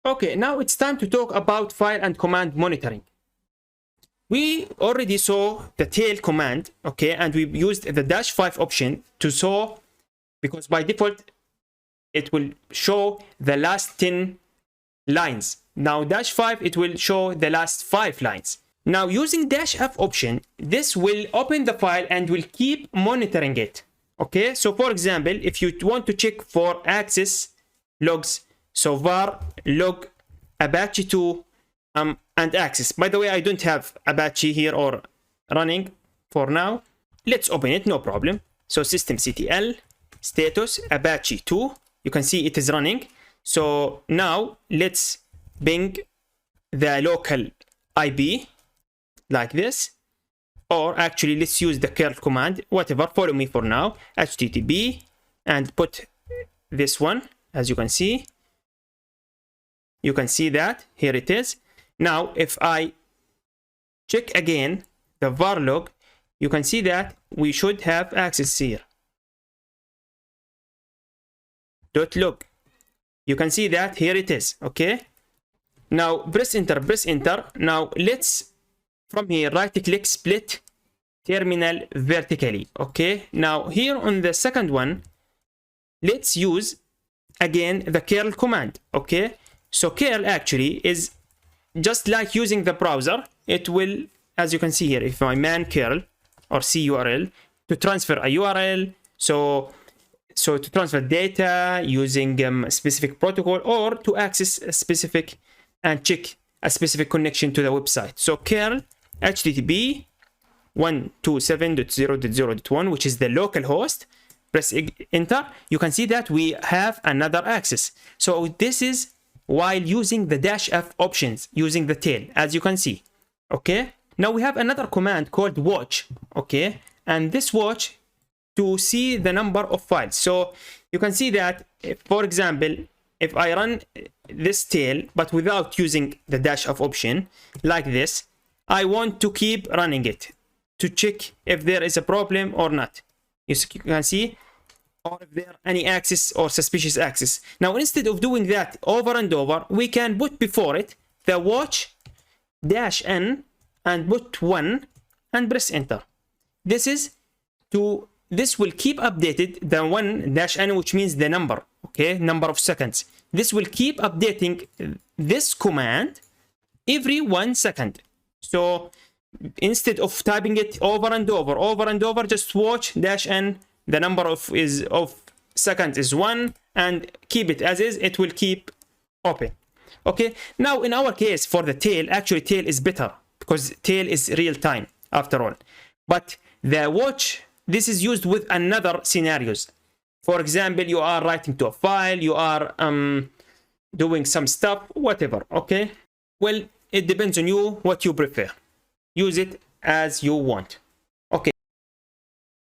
Okay, now it's time to talk about file and command monitoring. We already saw the tail command, okay, and we used the -5 option to show, because by default it will show the last 10 lines. Now -5, it will show the last 5 lines. Now using -F option, this will open the file and will keep monitoring it. Okay, so for example, if you want to check for access logs, so var log Apache 2 and access. By the way, I don't have Apache here or running for now. Let's open it, no problem. So systemctl status Apache 2. You can see it is running. So now let's ping the local IP like this. Or actually, let's use the curl command, whatever, follow me for now. HTTP and put this one, as you can see. You can see that, here it is. Now, if I check again the var log, you can see that we should have access here. .log. You can see that here it is, okay? Now, press enter, press enter. Now, let's, from here, right-click, split terminal vertically, okay? Now, here on the second one, let's use, again, the curl command, okay? So, curl actually is just like using the browser. It will, as you can see here, if I man curl or curl to transfer a URL, so to transfer data using a specific protocol, or to access a specific and check a specific connection to the website. So curl HTTP 127.0.0.1, which is the local host. Press enter. You can see that we have another access. So this is while using the -F options, using the tail, as you can see. Okay. Now we have another command called watch. Okay. And this watch to see the number of files. So you can see that, if, for example, if I run this tail but without using the -F option like this, I want to keep running it to check if there is a problem or not. You can see, or if there are any access or suspicious access. Now, instead of doing that over and over, we can put before it the watch -n and put 1 and press enter. This will keep updated the 1-n, which means the number, okay, number of seconds. This will keep updating this command every 1 second. So instead of typing it over and over, just watch -n. The number of seconds is 1, and keep it as is. It will keep open. Okay. Now in our case for the tail, actually tail is better because tail is real time after all. But the watch, this is used with another scenarios. For example, you are writing to a file, you are doing some stuff, whatever. Okay. Well, it depends on you what you prefer. Use it as you want.